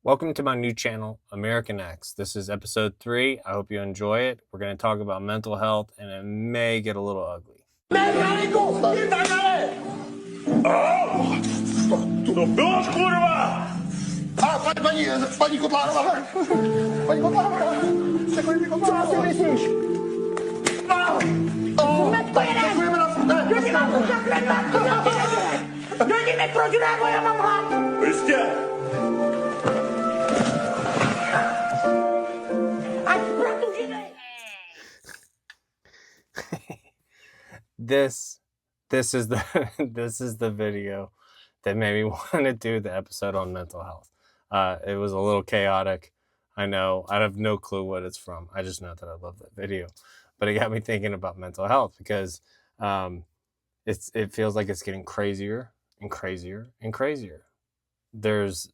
Welcome to my new channel, American X. This is episode 3. I hope you enjoy it. We're going to talk about mental health, and it may get a little ugly. This is the this is the video that made me want to do the episode on mental health. It was a little chaotic. I know. I have no clue what it's from. I just know that I love that video. But it got me thinking about mental health because it feels like it's getting crazier and crazier and crazier. There's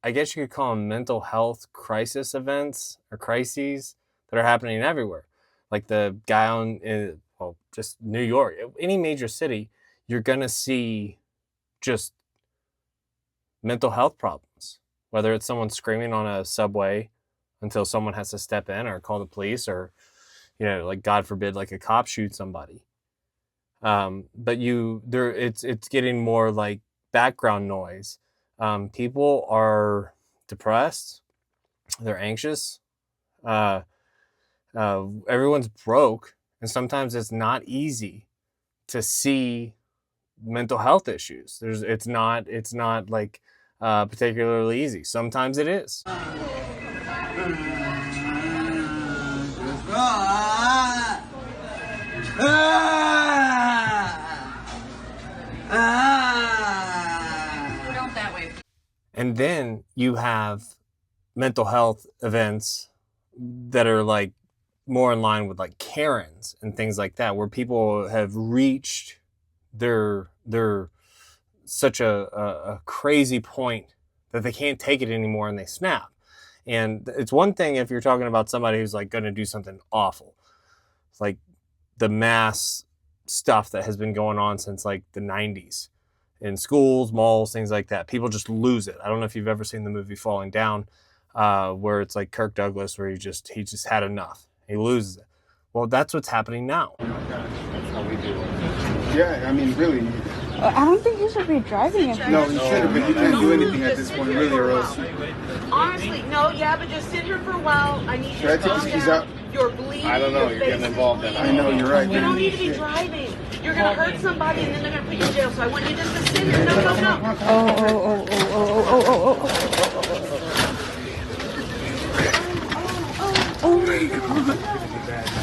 I guess you could call them mental health crisis events or crises that are happening everywhere. Like the guy just New York, any major city, you're going to see just mental health problems, whether it's someone screaming on a subway until someone has to step in or call the police, or, like God forbid, like a cop shoots somebody. But it's getting more like background noise. People are depressed. They're anxious. Everyone's broke. And sometimes it's not easy to see mental health issues. It's not like particularly easy. Sometimes it is. And then you have mental health events that are like more in line with like Karens and things like that, where people have reached their such a crazy point that they can't take it anymore and they snap. And it's one thing if you're talking about somebody who's like going to do something awful. It's like the mass stuff that has been going on since like the 90s in schools, malls, things like that. People just lose it. I don't know if you've ever seen the movie Falling Down, where it's like Kirk Douglas, where he just had enough. He loses it. Well, that's what's happening now. That's how we do it. Yeah, I mean, really. I don't think you should be driving it. No, you shouldn't, but you can't do anything at this point, really, or else. Honestly, no, yeah, but just sit here for a while. I need you Should I to take calm these keys down. out? You're bleeding. I don't know. You're getting involved in it. I know, you're right. You don't need to be driving. You're going to hurt somebody and then they're going to put you in jail. So I want you just to sit here. No. Oh my God.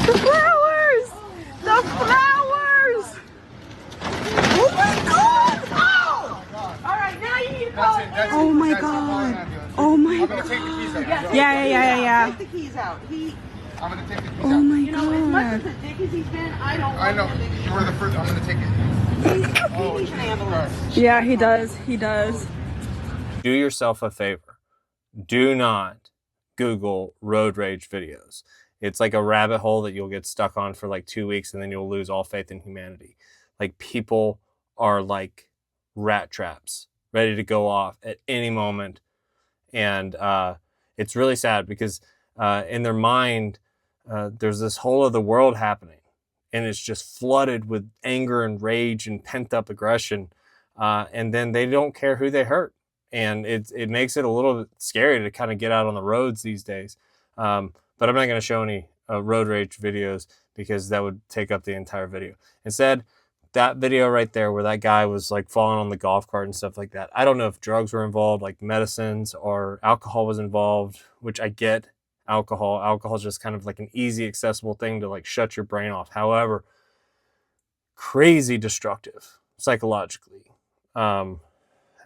The flowers! The flowers! Oh my God! Oh! All right, now you need to call it. Oh my God. Oh my God. Yeah. Take the keys out. I'm going to take the keys Oh out. my You know, as much as God. a dick as he's been, I don't I know. want him to You were the first. I'm going to take it. he needs an ambulance. Yeah, he does. He does. Do yourself a favor. Do not Google road rage videos. It's like a rabbit hole that you'll get stuck on for like 2 weeks and then you'll lose all faith in humanity. Like, people are like rat traps, ready to go off at any moment. And it's really sad because in their mind, there's this whole other world happening. And it's just flooded with anger and rage and pent up aggression. And then they don't care who they hurt. And it makes it a little bit scary to kind of get out on the roads these days. But I'm not going to show any road rage videos because that would take up the entire video. Instead, that video right there where that guy was like falling on the golf cart and stuff like that. I don't know if drugs were involved, like medicines, or alcohol was involved, which I get. Alcohol is just kind of like an easy, accessible thing to like shut your brain off. However, crazy destructive psychologically.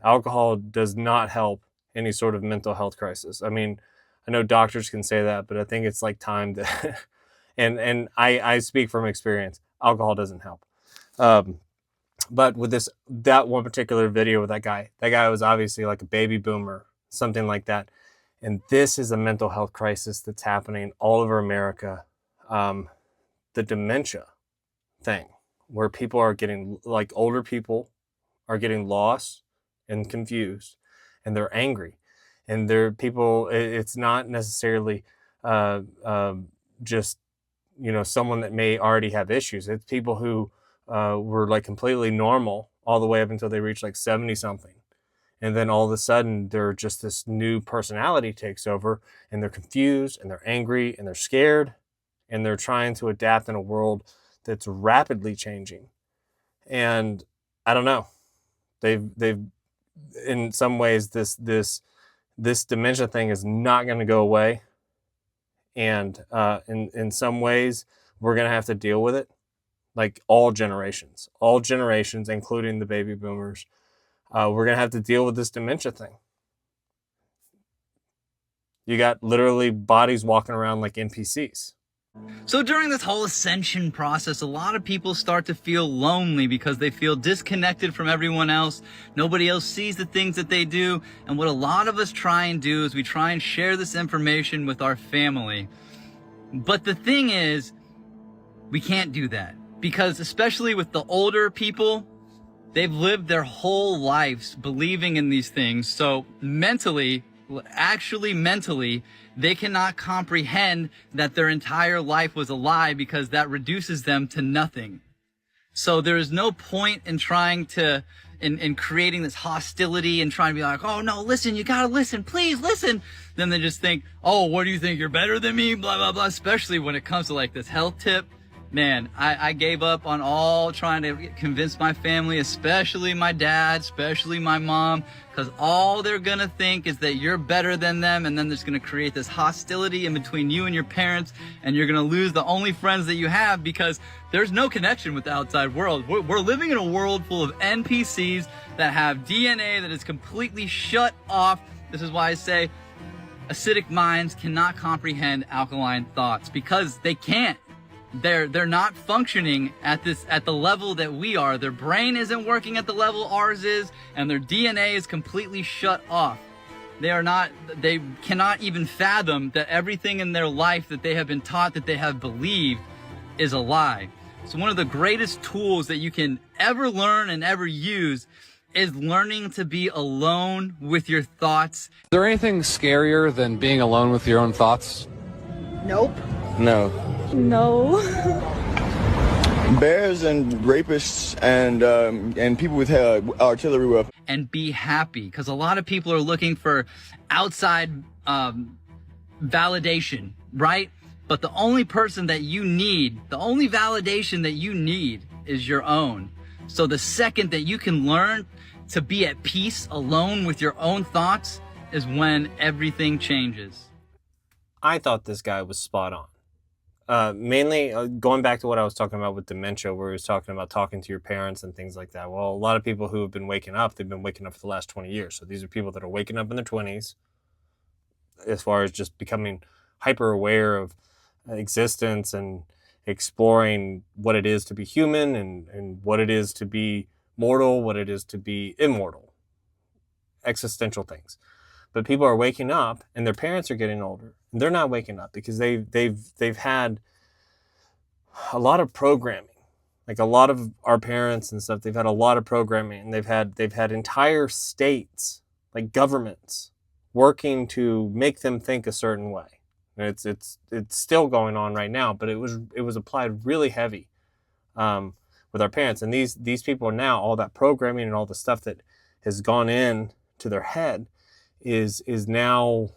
Alcohol does not help any sort of mental health crisis. I mean, I know doctors can say that, but I think it's like time to, and I speak from experience, alcohol doesn't help. But with that one particular video with that guy was obviously like a baby boomer, something like that. And this is a mental health crisis that's happening all over America. The dementia thing, where people are getting, like older people are getting lost and confused, and they're angry. And there are people, it's not necessarily just, someone that may already have issues. It's people who were like completely normal all the way up until they reach like 70 something. And then all of a sudden they're just this new personality takes over, and they're confused and they're angry and they're scared, and they're trying to adapt in a world that's rapidly changing. And I don't know, they've in some ways this dementia thing is not going to go away. And in some ways we're going to have to deal with it, like all generations, including the baby boomers. We're going to have to deal with this dementia thing. You got literally bodies walking around like NPCs. So during this whole ascension process, a lot of people start to feel lonely because they feel disconnected from everyone else. Nobody else sees the things that they do. And what a lot of us try and do is we try and share this information with our family. But the thing is, we can't do that, because especially with the older people, they've lived their whole lives believing in these things. So mentally, they cannot comprehend that their entire life was a lie, because that reduces them to nothing. So there is no point in trying to, in creating this hostility and trying to be like, oh no, listen, you gotta listen, please listen. Then they just think, oh, what do you think? You're better than me? Blah, blah, blah. Especially when it comes to like this health tip. Man, I gave up on all trying to convince my family, especially my dad, especially my mom, because all they're going to think is that you're better than them, and then there's going to create this hostility in between you and your parents, and you're going to lose the only friends that you have because there's no connection with the outside world. We're living in a world full of NPCs that have DNA that is completely shut off. This is why I say acidic minds cannot comprehend alkaline thoughts, because they can't. They're not functioning at the level that we are. Their brain isn't working at the level ours is, and their DNA is completely shut off. They cannot even fathom that everything in their life that they have been taught, that they have believed, is a lie. So one of the greatest tools that you can ever learn and ever use is learning to be alone with your thoughts. Is there anything scarier than being alone with your own thoughts? Nope. No. No. Bears and rapists and people with artillery weapons. And be happy, because a lot of people are looking for outside validation, right? But the only person that you need, the only validation that you need is your own. So the second that you can learn to be at peace alone with your own thoughts is when everything changes. I thought this guy was spot on. Mainly going back to what I was talking about with dementia, where he was talking about talking to your parents and things like that. Well, a lot of people who have been waking up, they've been waking up for the last 20 years. So these are people that are waking up in their 20s, as far as just becoming hyper aware of existence and exploring what it is to be human, and what it is to be mortal, what it is to be immortal, existential things. But people are waking up, and their parents are getting older, and they're not waking up because they've had a lot of programming. Like a lot of our parents and stuff, they've had a lot of programming, and they've had entire states, like governments, working to make them think a certain way. And it's still going on right now, but it was applied really heavy with our parents. And these people are now, all that programming and all the stuff that has gone in to their head is now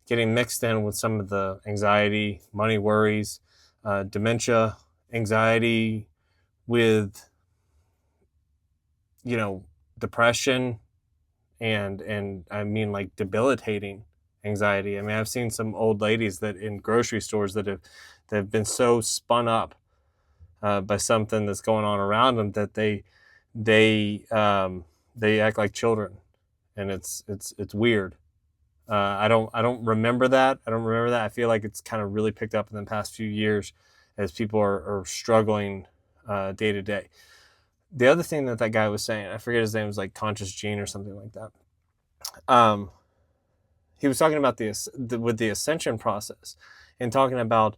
getting mixed in with some of the anxiety, money worries, dementia, anxiety, with depression, and I mean like debilitating anxiety. I mean, I've seen some old ladies that in grocery stores that have been so spun up by something that's going on around them that they act like children, and it's weird. I don't remember that. I feel like it's kind of really picked up in the past few years as people are struggling day to day. The other thing that guy was saying, I forget his name, was like Conscious Gene or something like that. He was talking about with the ascension process, and talking about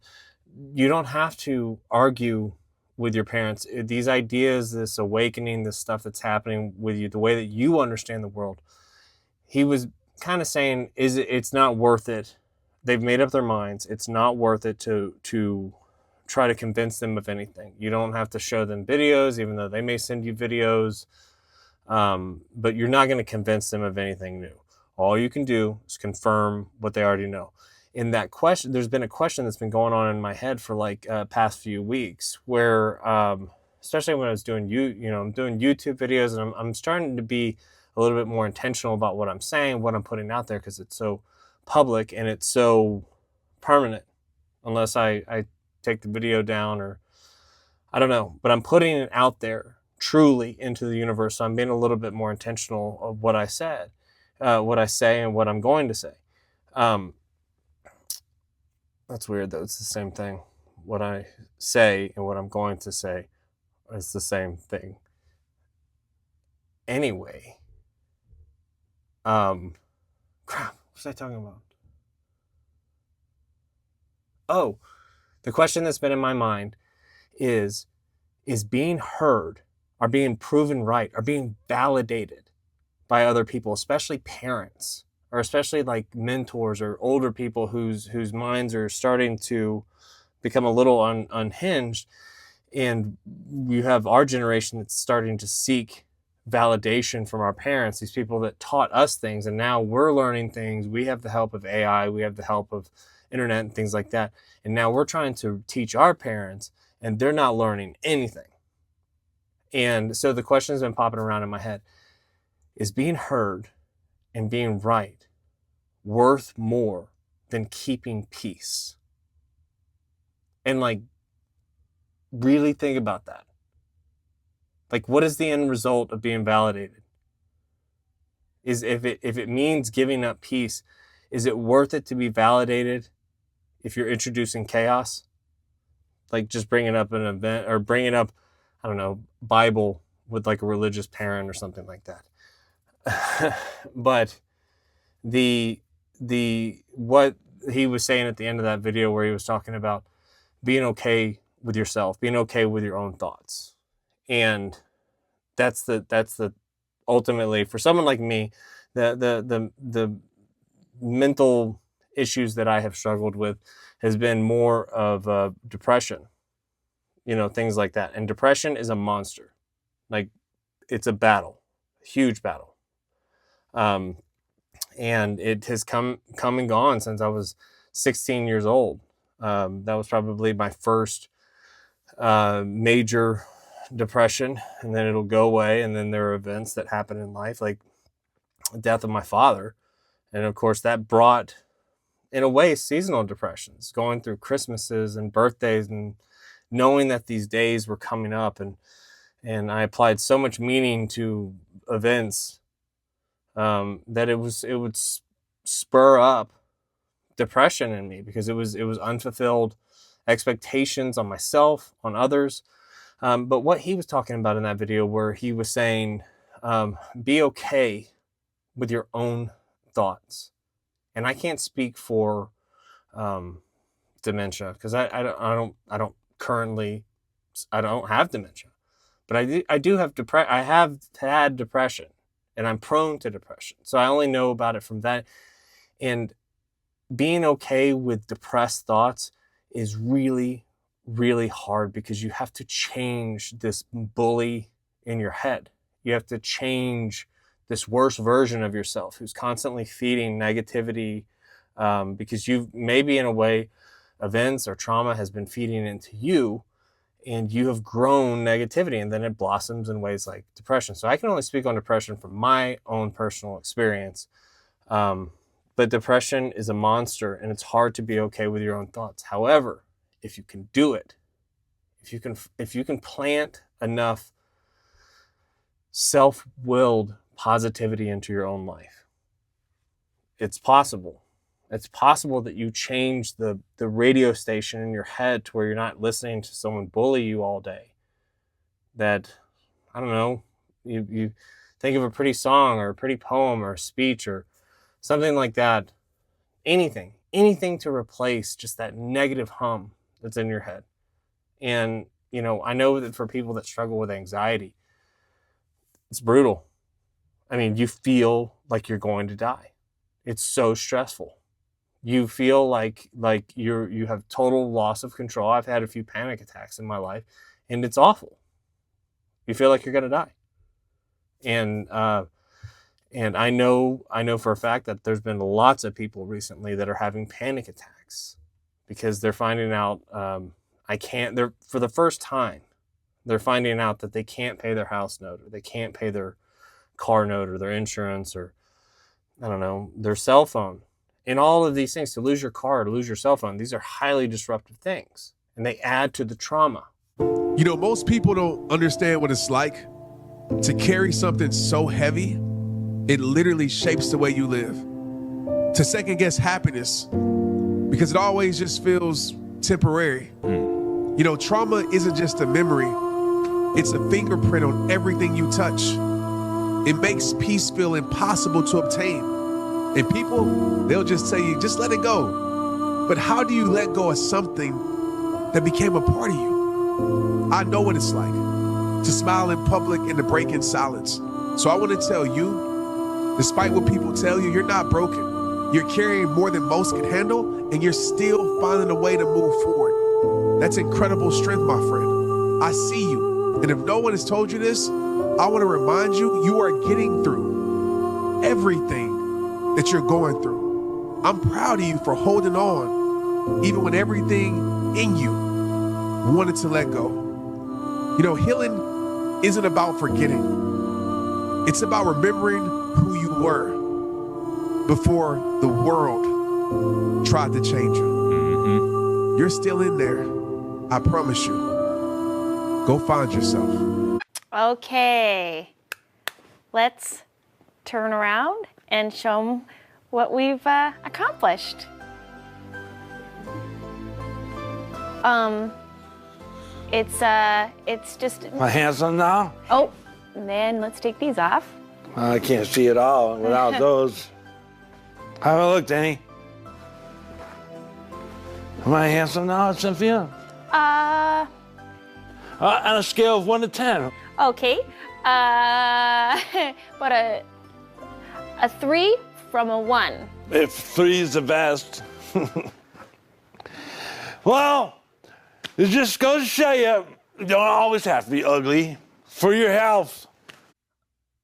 you don't have to argue with your parents. These ideas, this awakening, this stuff that's happening with you, the way that you understand the world, he was kind of saying, it's not worth it. They've made up their minds. It's not worth it to try to convince them of anything. You don't have to show them videos, even though they may send you videos. But you're not going to convince them of anything new. All you can do is confirm what they already know. In that question, there's been a question that's been going on in my head for like past few weeks, where especially when I was doing I'm doing YouTube videos, and I'm starting to be a little bit more intentional about what I'm saying, what I'm putting out there, because it's so public and it's so permanent, unless I take the video down, or I don't know, but I'm putting it out there truly into the universe. So I'm being a little bit more intentional of what I say, and what I'm going to say. That's weird though. It's the same thing. What I say and what I'm going to say is the same thing. Anyway, crap, what was I talking about? Oh, the question that's been in my mind is being heard, or being proven right, or being validated by other people, especially parents, or especially like mentors or older people whose minds are starting to become a little unhinged. And you have our generation that's starting to seek validation from our parents, these people that taught us things, and now we're learning things. We have the help of AI, we have the help of internet and things like that. And now we're trying to teach our parents, and they're not learning anything. And so the question has been popping around in my head. Is being heard and being right worth more than keeping peace? And like, really think about that. Like, what is the end result of being validated? Is if it means giving up peace, is it worth it to be validated if you're introducing chaos? Like just bringing up an event, or bringing up, I don't know, Bible with like a religious parent or something like that. But what he was saying at the end of that video, where he was talking about being okay with yourself, being okay with your own thoughts. And that's the ultimately, for someone like me, the mental issues that I have struggled with has been more of depression, things like that. And depression is a monster. Like, it's a battle, a huge battle. And it has come and gone since I was 16 years old. That was probably my first major depression, and then it'll go away. And then there are events that happen in life, like the death of my father. And of course that brought, in a way, seasonal depressions, going through Christmases and birthdays, and knowing that these days were coming up, and I applied so much meaning to events that it would spur up depression in me, because it was unfulfilled expectations on myself, on others. But what he was talking about in that video, where he was saying, be okay with your own thoughts. And I can't speak for dementia, because I don't currently, I don't have dementia, but I do have I have had depression, and I'm prone to depression. So I only know about it from that. And being okay with depressed thoughts is really, really hard, because you have to change this bully in your head. You have to change this worst version of yourself who's constantly feeding negativity, because you've maybe, in a way, events or trauma has been feeding into you, and you have grown negativity, and then it blossoms in ways like depression. So I can only speak on depression from my own personal experience. But depression is a monster, and it's hard to be okay with your own thoughts. However, if you can do it, if you can plant enough self-willed positivity into your own life, it's possible. It's possible that you change the radio station in your head to where you're not listening to someone bully you all day. That, I don't know, you think of a pretty song or a pretty poem or a speech or something like that. Anything to replace just that negative hum that's in your head. And, I know that for people that struggle with anxiety, it's brutal. I mean, you feel like you're going to die. It's so stressful. You feel like you have total loss of control. I've had a few panic attacks in my life, and it's awful. You feel like you're gonna die. And I know for a fact that there's been lots of people recently that are having panic attacks because they're finding out they're for the first time they're finding out that they can't pay their house note, or they can't pay their car note, or their insurance, or I don't know, their cell phone. And all of these things, to lose your car, to lose your cell phone, these are highly disruptive things, and they add to the trauma. You know, most people don't understand what it's like to carry something so heavy, it literally shapes the way you live. To second guess happiness, because it always just feels temporary. You know, trauma isn't just a memory, it's a fingerprint on everything you touch. It makes peace feel impossible to obtain. And people, they'll just tell you, just let it go. But how do you let go of something that became a part of you? I know what it's like to smile in public and to break in silence. So I want to tell you, despite what people tell you, you're not broken. You're carrying more than most can handle, and you're still finding a way to move forward. That's incredible strength, my friend. I see you. And if no one has told you this, I want to remind you, you are getting through everything that you're going through. I'm proud of you for holding on, even when everything in you wanted to let go. You know, healing isn't about forgetting. It's about remembering who you were before the world tried to change you. You're still in there. I promise you. Go find yourself. Okay, let's turn around and show them what we've accomplished. It's just... My hands on now? Oh, and then let's take these off. I can't see it all without those. Have a look, Danny. Am I handsome now, Cynthia? On a scale of 1 to 10. Okay, but a 3 from a 1. If 3 is the best. Well, it just goes to show you, you don't always have to be ugly for your health.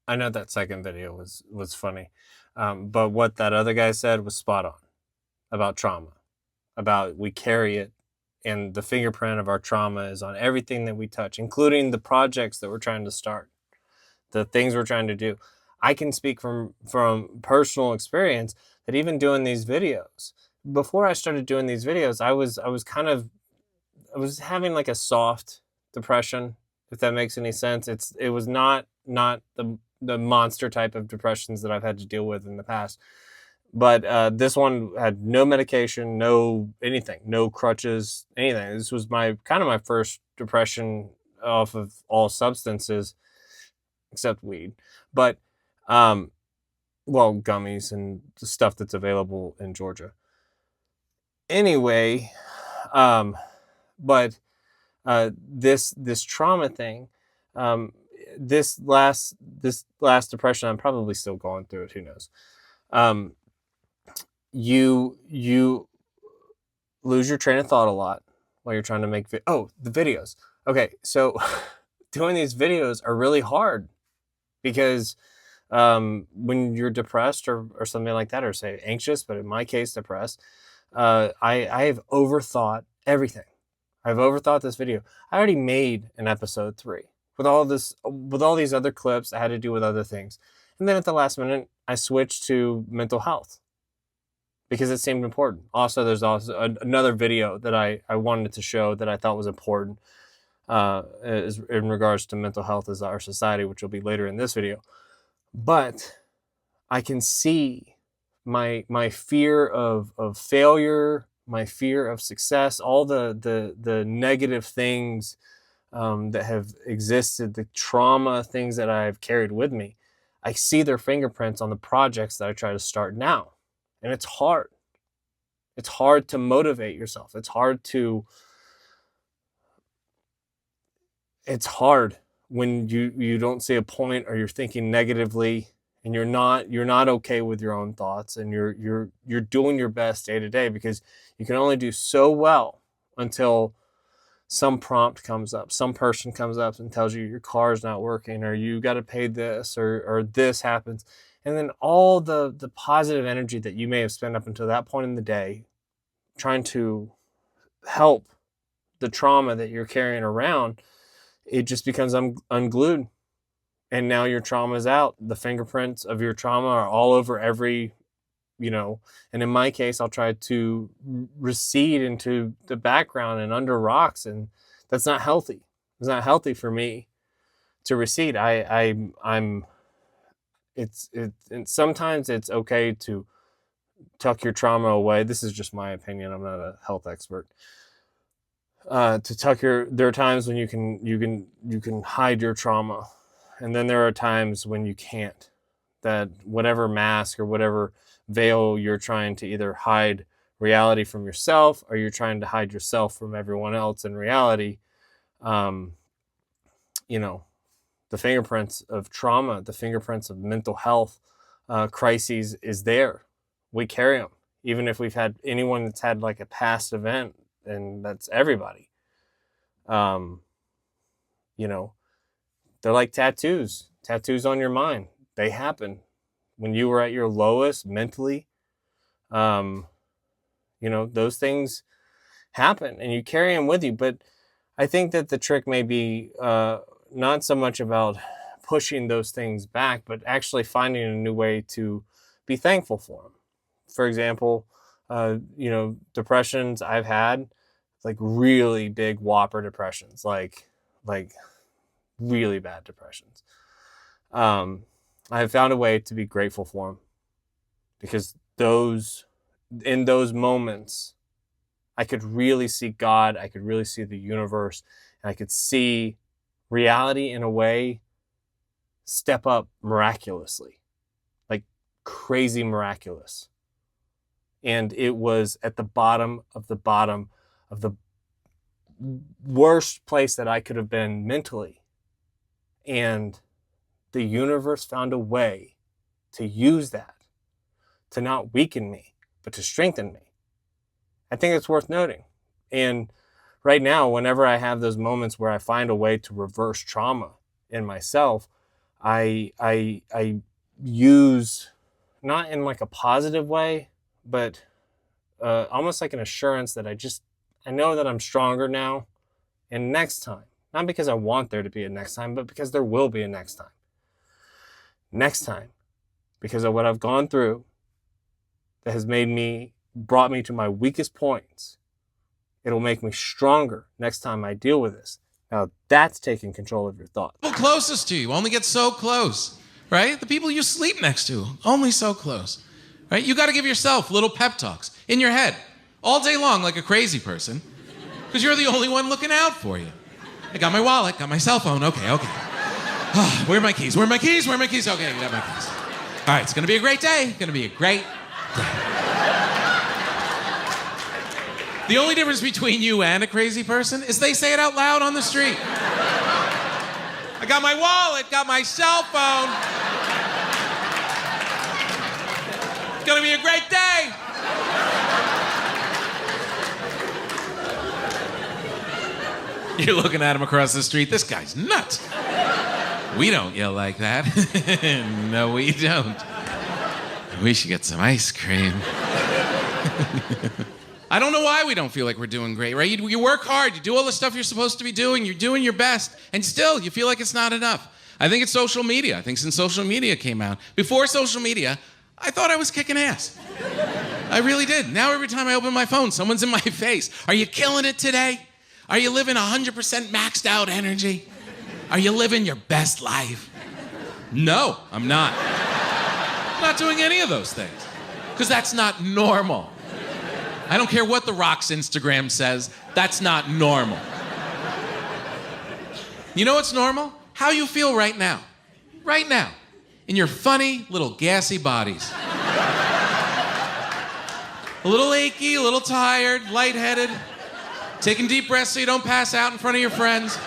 I know that second video was funny, but what that other guy said was spot on about trauma, about we carry it, and the fingerprint of our trauma is on everything that we touch, including the projects that we're trying to start, the things we're trying to do. I can speak from personal experience that even doing these videos, before I started doing these videos, I was having like a soft depression, if that makes any sense. It was not the monster type of depressions that I've had to deal with in the past. But this one had no medication, no anything, no crutches, anything. This was my first depression off of all substances, except weed. But, well, gummies and the stuff that's available in Georgia. Anyway, but this trauma thing, this last depression, I'm probably still going through it. Who knows? You lose your train of thought a lot while you're trying to make the videos. Okay, so doing these videos are really hard because when you're depressed or something like that, or say anxious, but in my case depressed, I have overthought everything. I've overthought this video. I already made an episode 3 with all these other clips that had to do with other things, and then at the last minute I switched to mental health because it seemed important. Also, there's also another video that I wanted to show that I thought was important in regards to mental health as our society, which will be later in this video. But I can see my fear of failure, my fear of success, all the negative things that have existed, the trauma things that I've carried with me. I see their fingerprints on the projects that I try to start now. And it's hard. It's hard to motivate yourself. It's hard when you don't see a point, or you're thinking negatively and you're not okay with your own thoughts, and you're doing your best day to day, because you can only do so well until some prompt comes up, some person comes up and tells you your car's not working, or you got to pay this, or this happens. And then all the positive energy that you may have spent up until that point in the day trying to help the trauma that you're carrying around, it just becomes unglued. And now your trauma is out. The fingerprints of your trauma are all over every, and in my case, I'll try to recede into the background and under rocks. And that's not healthy. It's not healthy for me to recede. And sometimes it's okay to tuck your trauma away. This is just my opinion. I'm not a health expert. There are times when you can hide your trauma, and then there are times when you can't. That whatever mask or whatever veil you're trying to either hide reality from yourself, or you're trying to hide yourself from everyone else in reality, the fingerprints of trauma, the fingerprints of mental health crises is there. We carry them, even if we've had anyone that's had like a past event, and that's everybody. They're like tattoos on your mind. They happen when you were at your lowest mentally. Those things happen, and you carry them with you. But I think that the trick may be not so much about pushing those things back, but actually finding a new way to be thankful for them. For example, depressions I've had, like really big whopper depressions, like really bad depressions. I have found a way to be grateful for them, because in those moments, I could really see God, I could really see the universe, and I could see reality in a way step up miraculously, like crazy miraculous. And it was at the bottom of the worst place that I could have been mentally. And the universe found a way to use that to not weaken me, but to strengthen me. I think it's worth noting. And right now, whenever I have those moments where I find a way to reverse trauma in myself, I use, not in like a positive way, but almost like an assurance that I know that I'm stronger now. And next time, not because I want there to be a next time, but because there will be a next time. Next time, because of what I've gone through that has brought me to my weakest points, it'll make me stronger next time I deal with this. Now that's taking control of your thoughts. People closest to you only get so close, right? The people you sleep next to, only so close, right? You got to give yourself little pep talks in your head all day long like a crazy person, because you're the only one looking out for you. I got my wallet, got my cell phone, okay. Where are my keys? Okay, I got my keys. All right, it's going to be a great day. The only difference between you and a crazy person is they say it out loud on the street. I got my wallet, got my cell phone. It's gonna be a great day. You're looking at him across the street. This guy's nuts. We don't yell like that. No, we don't. We should get some ice cream. I don't know why we don't feel like we're doing great, right? You work hard, you do all the stuff you're supposed to be doing, you're doing your best, and still you feel like it's not enough. I think it's social media. I think since social media came out, before social media, I thought I was kicking ass. I really did. Now every time I open my phone, someone's in my face. Are you killing it today? Are you living 100% maxed out energy? Are you living your best life? No, I'm not. I'm not doing any of those things, because that's not normal. I don't care what The Rock's Instagram says. That's not normal. You know what's normal? How you feel right now. Right now. In your funny little gassy bodies. A little achy, a little tired, lightheaded. Taking deep breaths so you don't pass out in front of your friends.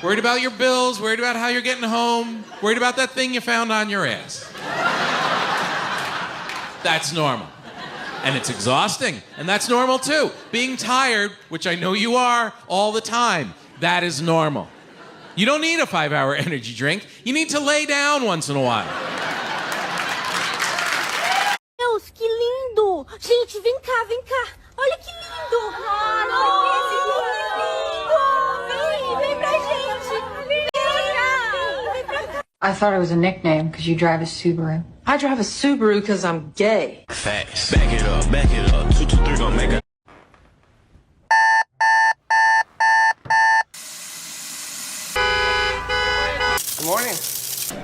Worried about your bills, worried about how you're getting home, worried about that thing you found on your ass. That's normal. And it's exhausting, and that's normal too. Being tired, which I know you are all the time, that is normal. You don't need a 5-hour energy drink. You need to lay down once in a while. Deus, que lindo! Gente, vem cá, vem cá. Olha que lindo! Olha que lindo! Vem pra gente! Vem pra cá! I thought it was a nickname because you drive a Subaru. I drive a Subaru because I'm gay. Facts. Back it up, back it up. 2, 2, 3 gonna make it. Good morning.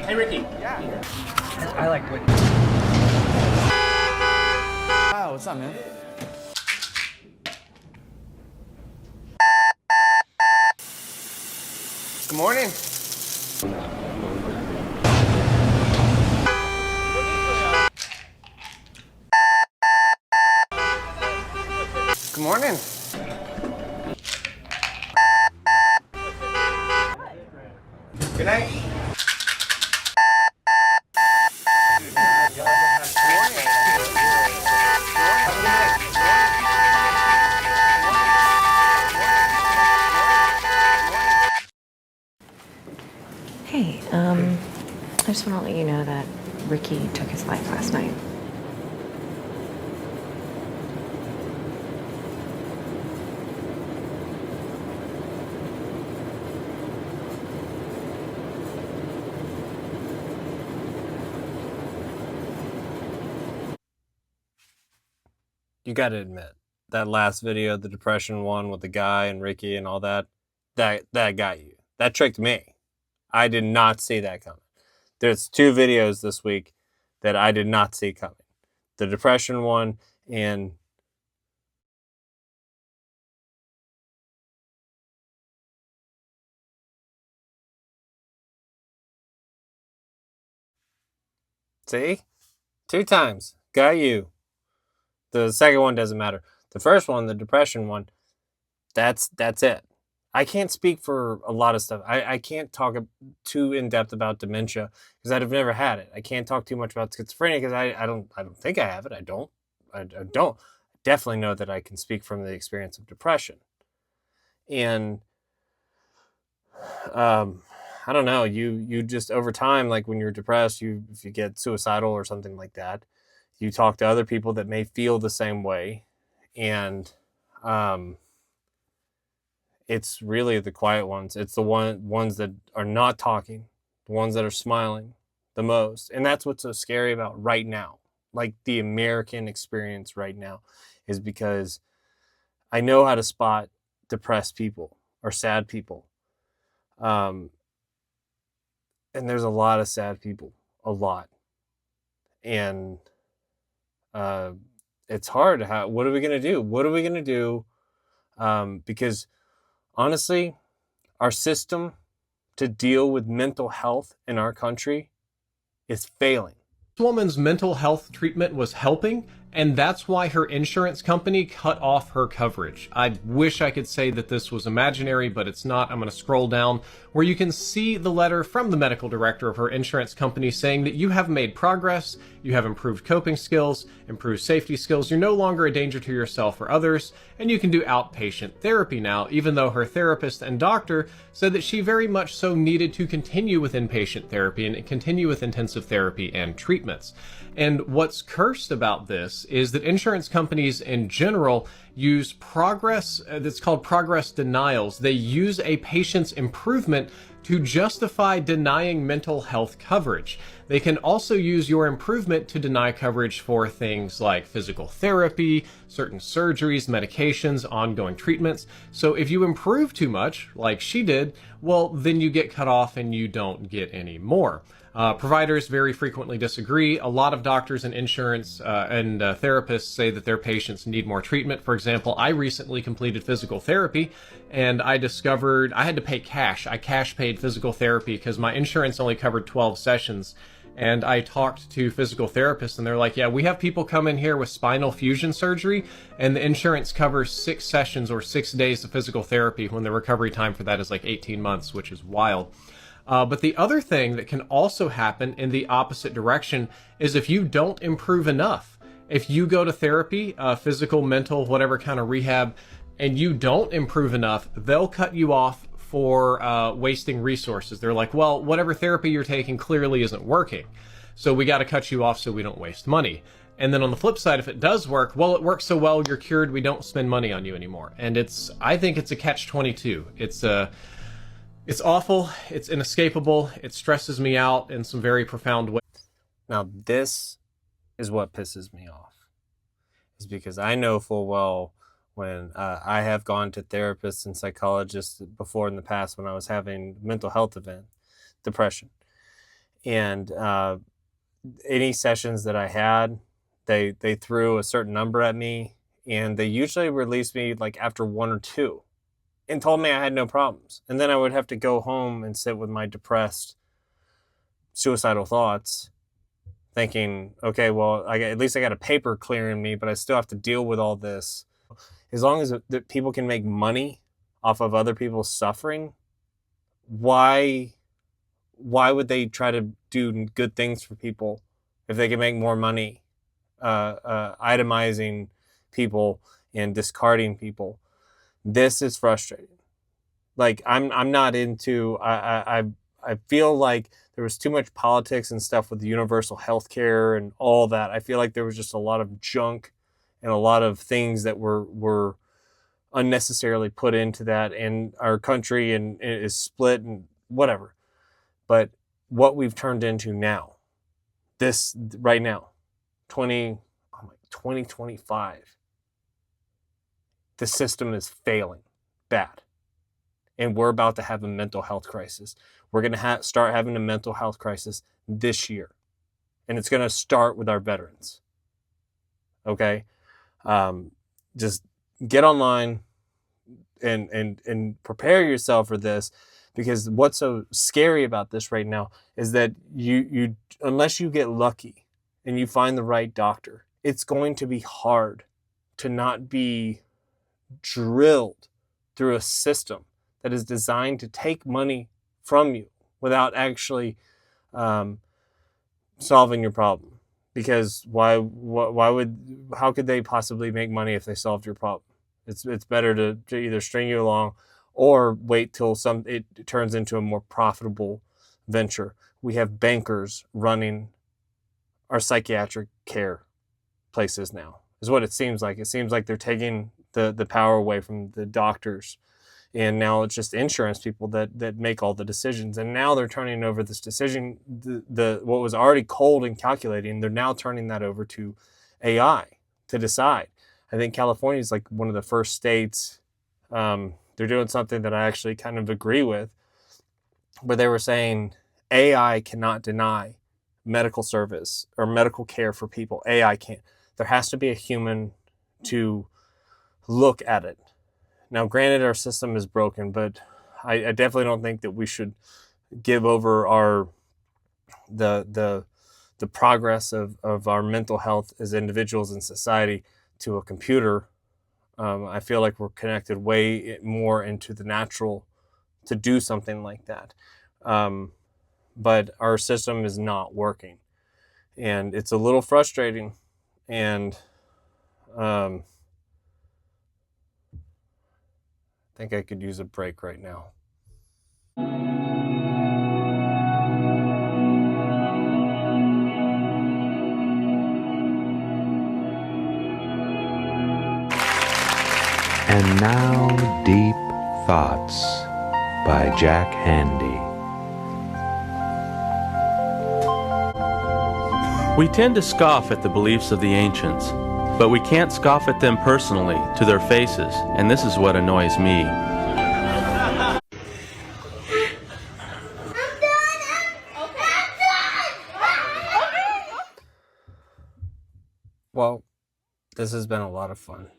Hey, Ricky. Yeah. I like Whitney. Wow, what's up, man? Good morning. Good morning. Good night. Hey, I just want to let you know that Ricky took his life last night. You got to admit, that last video, the depression one with the guy and Ricky and all that, that got you. That tricked me. I did not see that coming. There's 2 videos this week that I did not see coming. The depression one and see? 2 times. Got you. The second one doesn't matter. The first one, the depression one, that's it. I can't speak for a lot of stuff. I can't talk too in depth about dementia because I've never had it. I can't talk too much about schizophrenia because I don't think I have it. I don't. Definitely know that I can speak from the experience of depression. And I don't know. You just over time, like when you're depressed, if you get suicidal or something like that, you talk to other people that may feel the same way, and it's really the quiet ones. It's the ones that are not talking, the ones that are smiling the most. And that's what's so scary about right now. Like the American experience right now is because I know how to spot depressed people or sad people. And there's a lot of sad people, a lot. And it's hard. What are we going to do? What are we going to do? Because honestly, our system to deal with mental health in our country is failing. This woman's mental health treatment was helping, and that's why her insurance company cut off her coverage. I wish I could say that this was imaginary, but it's not. I'm going to scroll down where you can see the letter from the medical director of her insurance company saying that you have made progress, you have improved coping skills, improved safety skills, you're no longer a danger to yourself or others, and you can do outpatient therapy now, even though her therapist and doctor said that she very much so needed to continue with inpatient therapy and continue with intensive therapy and treatments. And what's cursed about this is that insurance companies in general use that's called progress denials. They use a patient's improvement to justify denying mental health coverage. They can also use your improvement to deny coverage for things like physical therapy, certain surgeries, medications, ongoing treatments. So if you improve too much, like she did, well, then you get cut off and you don't get any more. Providers very frequently disagree. A lot of doctors and insurance and therapists say that their patients need more treatment. For example, I recently completed physical therapy and I discovered I had to pay cash. I cash paid physical therapy because my insurance only covered 12 sessions. And I talked to physical therapists and they're like, yeah, we have people come in here with spinal fusion surgery and the insurance covers 6 sessions or 6 days of physical therapy when the recovery time for that is like 18 months, which is wild. But the other thing that can also happen in the opposite direction is if you don't improve enough. If you go to therapy, physical, mental, whatever kind of rehab, and you don't improve enough, they'll cut you off for wasting resources. They're like, well, whatever therapy you're taking clearly isn't working, so we got to cut you off so we don't waste money. And then on the flip side, if it does work, well, it works so well, you're cured, we don't spend money on you anymore. And I think it's a catch-22. It's awful, it's inescapable, it stresses me out in some very profound ways. Now, this is what pisses me off, is because I know full well when I have gone to therapists and psychologists before in the past when I was having mental health event, depression. And any sessions that I had, they threw a certain number at me, and they usually released me like after 1 or 2 and told me I had no problems. And then I would have to go home and sit with my depressed, suicidal thoughts, thinking, okay, well, at least I got a paper clearing me, but I still have to deal with all this. As long as that people can make money off of other people's suffering, why would they try to do good things for people if they can make more money itemizing people and discarding people? This is frustrating. Like, I'm not into, I feel like there was too much politics and stuff with the universal health care and all that. I feel like there was just a lot of junk and a lot of things that were unnecessarily put into that, and our country and is split and whatever. But what we've turned into now, this right now, 2025, the system is failing bad. And we're about to have a mental health crisis. We're going to start having a mental health crisis this year. And it's going to start with our veterans. Okay? Just get online and prepare yourself for this, because what's so scary about this right now is that you unless you get lucky and you find the right doctor, it's going to be hard to not be drilled through a system that is designed to take money from you without actually solving your problem. Because how could they possibly make money if they solved your problem? It's better to either string you along or wait till it turns into a more profitable venture. We have bankers running our psychiatric care places now, is what it seems like. It seems like they're taking the power away from the doctors, and now it's just insurance people that make all the decisions. And now they're turning over this decision, what was already cold and calculating, they're now turning that over to AI to decide. I think California is like one of the first states. They're doing something that I actually kind of agree with, where they were saying AI cannot deny medical service or medical care for people. AI can't. There has to be a human to look at it. Now, granted, our system is broken, but I definitely don't think that we should give over the progress of our mental health as individuals in society to a computer. I feel like we're connected way more into the natural to do something like that. But our system is not working, and it's a little frustrating. And I think I could use a break right now. And now, Deep Thoughts by Jack Handy. We tend to scoff at the beliefs of the ancients, but we can't scoff at them personally, to their faces, and this is what annoys me. Well, this has been a lot of fun.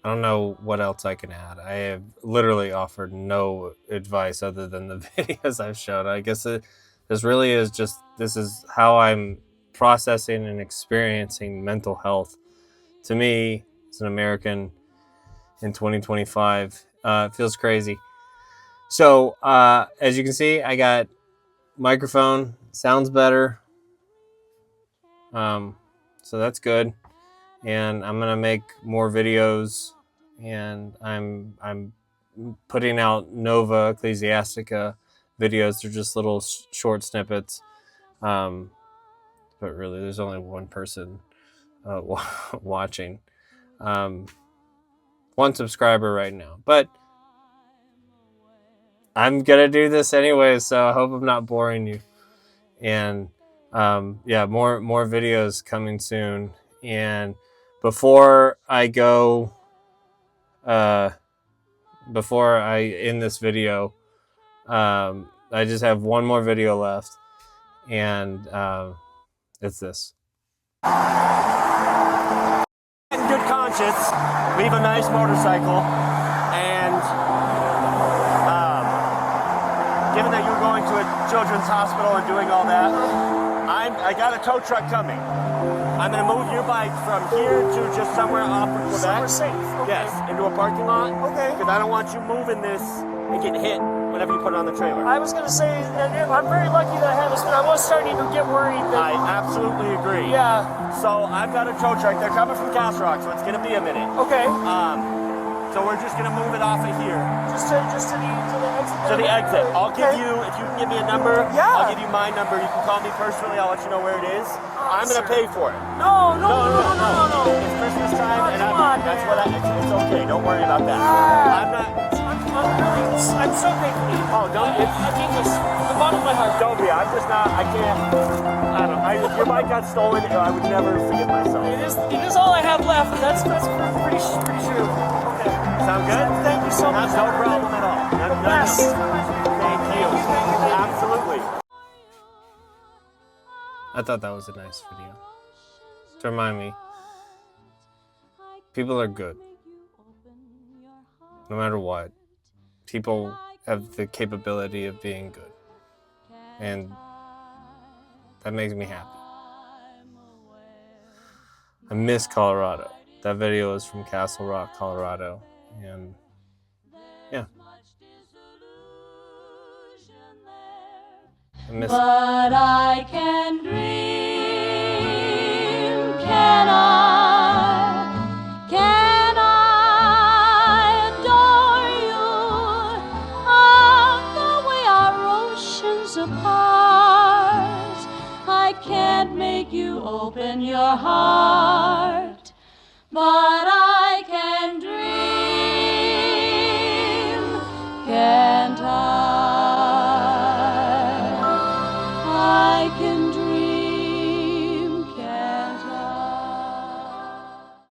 I don't know what else I can add. I have literally offered no advice other than the videos I've shown. I guess This really is just, this is how I'm processing and experiencing mental health. To me, as an American in 2025, it feels crazy. So, as you can see, I got microphone, sounds better. So that's good. And I'm gonna make more videos, and I'm putting out Nova Ecclesiastica videos. They're just little short snippets. But really, there's only one person watching. One subscriber right now. But I'm gonna do this anyway, so I hope I'm not boring you. And yeah, more videos coming soon. And before I go, before I end this video, I just have one more video left, and it's this. In good conscience, leave a nice motorcycle, and given that you're going to a children's hospital and doing all that, I got a tow truck coming. I'm going to move your bike from here to just somewhere off of Quebec. Somewhere safe. Okay. Yes, into a parking lot. Okay. Because I don't want you moving this and getting hit whenever you put it on the trailer. I was going to say that I'm very lucky that I have this, but I was starting to get worried that... I absolutely agree. Yeah. So I've got a tow truck. They're coming from Castle Rock, so it's going to be a minute. Okay. So we're just going to move it off of here. Just to the exit? To the exit. I'll give Okay. you, if you can give me a number, Yeah. I'll give you my number. You can call me personally. I'll let you know where it is. I'm going to pay for it. No. It's Christmas time, and that's what it's okay. Don't worry about that. I'm so grateful to you. Oh, don't. I mean this from the bottom of my heart. Don't be. I'm just not. I can't. I don't. If your bike got stolen, I would never forgive myself. It is all I have left. That's pretty true. Okay. Sound good? Thank you so much. No problem at all. Yes. Thank you. Absolutely. I thought that was a nice video to remind me people are good. No matter what, people have the capability of being good, and that makes me happy. I miss Colorado. That video is from Castle Rock, Colorado, and yeah, I miss it. But I can dream, can I? Can I adore you? Of the way our oceans apart, I can't make you open your heart, but I